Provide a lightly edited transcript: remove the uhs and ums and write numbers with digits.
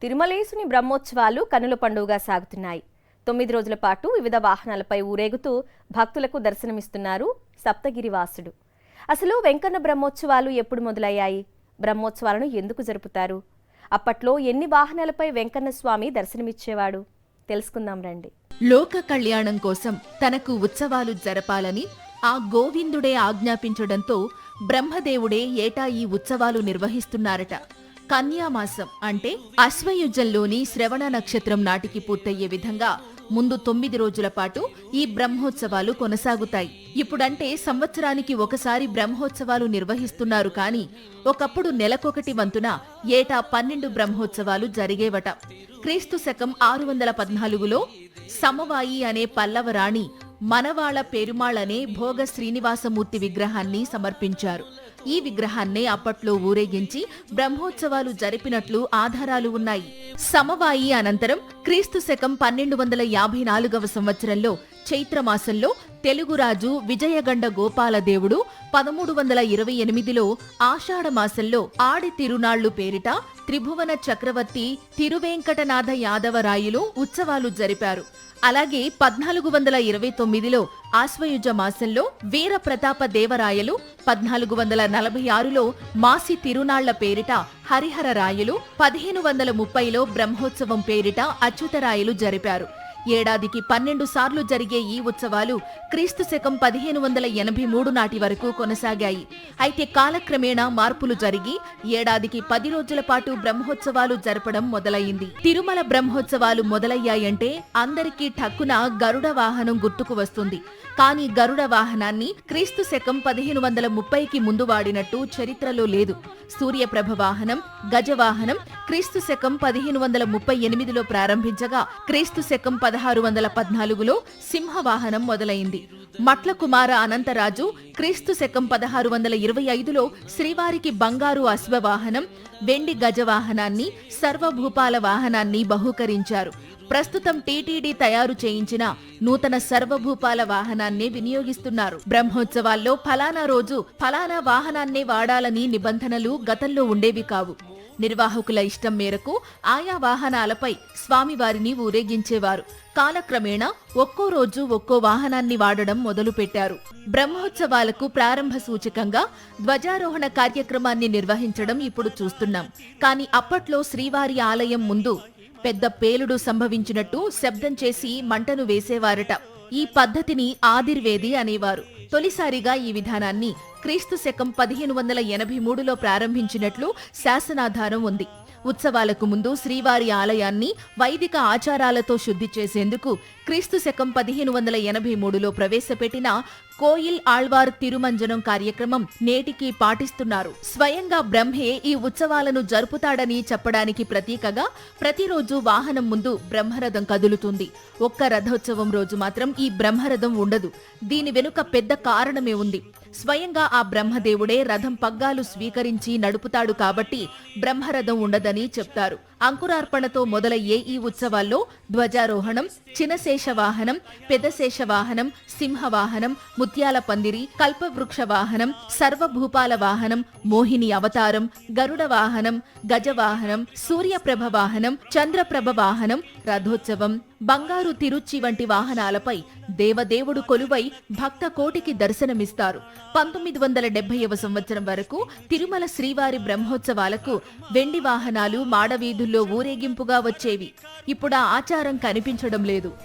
తిరుమలేసుని బ్రహ్మోత్సవాలు కన్నుల పండుగగా సాగుతున్నాయి. 9 రోజుల పాటు వివిధ వాహనాలపై ఊరేగుతూ భక్తులకు దర్శనమిస్తున్నారు సప్తగిరి వాసుడు. అసలు వెంకన్న బ్రహ్మోత్సవాలు ఎప్పుడు మొదలయ్యాయి? బ్రహ్మోత్సవాలను ఎందుకు జరుపుతారు? అప్పట్లో ఎన్ని వాహనాలపై వెంకన్న స్వామి దర్శనమిచ్చేవాడు? తెలుసుకుందాం రండి. లోక కళ్యాణం కోసం తనకు ఉత్సవాలు జరపాలని ఆ గోవిందుడే ఆజ్ఞాపించడంతో బ్రహ్మదేవుడే ఏటా ఈ ఉత్సవాలు నిర్వహిస్తున్నారట. కన్యామాసం అంటే అశ్వయుజంలోని శ్రవణ నక్షత్రం నాటికి పూర్తయ్యే విధంగా ముందు 9 రోజుల పాటు ఈ బ్రహ్మోత్సవాలు కొనసాగుతాయి. ఇప్పుడంటే సంవత్సరానికి ఒకసారి బ్రహ్మోత్సవాలు నిర్వహిస్తున్నారు కానీ ఒకప్పుడు నెలకొకటి వంతున ఏటా 12 బ్రహ్మోత్సవాలు జరిగేవట. క్రీస్తు శకం 614లో సమవాయి అనే పల్లవ రాణి మనవాళ పెరుమాళనే భోగ శ్రీనివాసమూర్తి విగ్రహాన్ని సమర్పించారు. ఈ విగ్రహాన్నే అప్పట్లో ఊరేగించి బ్రహ్మోత్సవాలు జరిపినట్లు ఆధారాలు ఉన్నాయి. సమవాయి అనంతరం క్రీస్తు శకం 1254వ సంవత్సరంలో చైత్రమాసంలో తెలుగురాజు విజయగండ గోపాలదేవుడు 1328లో ఆషాఢమాసంలో ఆడి తిరునాళ్లు పేరిట త్రిభువన చక్రవర్తి తిరువేంకటనాథ యాదవరాయలు ఉత్సవాలు జరిపారు. అలాగే 1429లో ఆశ్వయుజ మాసంలో వీర ప్రతాప దేవరాయలు, 1446లో మాసి తిరునాళ్ల పేరిట హరిహర రాయలు, 1530లో బ్రహ్మోత్సవం పేరిట అచ్యుతరాయలు జరిపారు. ఏడాదికి 12 సార్లు జరిగే ఈ ఉత్సవాలు క్రీస్తు శకం 1583 నాటి వరకు కొనసాగాయి. అయితే కాలక్రమేణా మార్పులు జరిగి ఏడాదికి 10 రోజుల పాటు బ్రహ్మోత్సవాలు జరపడం మొదలైంది. తిరుమల బ్రహ్మోత్సవాలు మొదలయ్యాయంటే అందరికీ ఠక్కున గరుడ వాహనం గుర్తుకు వస్తుంది. కానీ గరుడ వాహనాన్ని క్రీస్తు శకం 1530కి ముందు వాడినట్టు చరిత్రలో లేదు. సూర్యప్రభ వాహనం, గజవాహనం క్రీస్తు శకం 1538లో ప్రారంభించగా క్రీస్తు శకం 1614లో సింహవాహనం మొదలైంది. మట్ల కుమార అనంతరాజు క్రీస్తు శకం 1625లో శ్రీవారికి బంగారు అశ్వవాహనం, వెండి గజవాహనాన్ని, సర్వభూపాల వాహనాన్ని బహూకరించారు. ప్రస్తుతం టీటీడీ తయారు చేయించిన నూతన సర్వభూపాల వాహనాన్నే వినియోగిస్తున్నారు. బ్రహ్మోత్సవాల్లో ఫలానా రోజు ఫలానా వాహనాన్నే వాడాలని నిబంధనలు గతంలో ఉండేవి కావు. నిర్వాహకుల ఇష్టం మేరకు ఆయా వాహనాలపై స్వామివారిని ఊరేగించేవారు. కాలక్రమేణా ఒక్కో రోజు ఒక్కో వాహనాన్ని వాడడం మొదలుపెట్టారు. బ్రహ్మోత్సవాలకు ప్రారంభ సూచకంగా ధ్వజారోహణ కార్యక్రమాన్ని నిర్వహించడం ఇప్పుడు చూస్తున్నాం. కానీ అప్పట్లో శ్రీవారి ఆలయం ముందు పెద్ద పేలుడు సంభవించినట్టు శబ్దం చేసి మంటను వేసేవారట. ఈ పద్ధతిని ఆదిర్వేది అనేవారు. తొలిసారిగా ఈ విధానాన్ని క్రీస్తు శకం 1583లో ప్రారంభించినట్లు శాసనాధారం ఉంది. ఉత్సవాలకు ముందు శ్రీవారి ఆలయాన్ని వైదిక ఆచారాలతో శుద్ధి చేసేందుకు క్రీస్తు శకం 1583లో ప్రవేశపెట్టిన కోయిల్ ఆళ్వార్ తిరుమంజనం కార్యక్రమం నేటికి పాటిస్తున్నారు. స్వయంగా బ్రహ్మే ఈ ఉత్సవాలను జరుపుతాడని చెప్పడానికి ప్రతీకగా ప్రతిరోజు వాహనం ముందు బ్రహ్మరథం కదులుతుంది. ఒక్క రథోత్సవం రోజు మాత్రం ఈ బ్రహ్మరథం ఉండదు. దీని వెనుక పెద్ద కారణమే ఉంది. స్వయంగా ఆ బ్రహ్మదేవుడే రథం పగ్గాలు స్వీకరించి నడుపుతాడు కాబట్టి బ్రహ్మరథం ఉండదని చెప్తారు. అంకురార్పణతో మొదలయ్యే ఈ ఉత్సవాల్లో ధ్వజారోహణం, చినశేష వాహనం, పెదశేష వాహనం, సింహవాహనం, ముత్యాల పందిరి, కల్పవృక్ష వాహనం, సర్వభూపాల వాహనం, మోహిని అవతారం, గరుడ వాహనం, గజవాహనం, సూర్యప్రభ వాహనం, చంద్రప్రభ వాహనం, రథోత్సవం, బంగారు తిరుచి వంటి వాహనాలపై దేవదేవుడు కొలువై భక్త కోటికి దర్శనమిస్తారు. 1970వ సంవత్సరం వరకు తిరుమల శ్రీవారి బ్రహ్మోత్సవాలకు వెండి వాహనాలు మాడవీధుల్లో ఊరేగింపుగా వచ్చేవి. ఇప్పుడు ఆ ఆచారం కనిపించడం లేదు.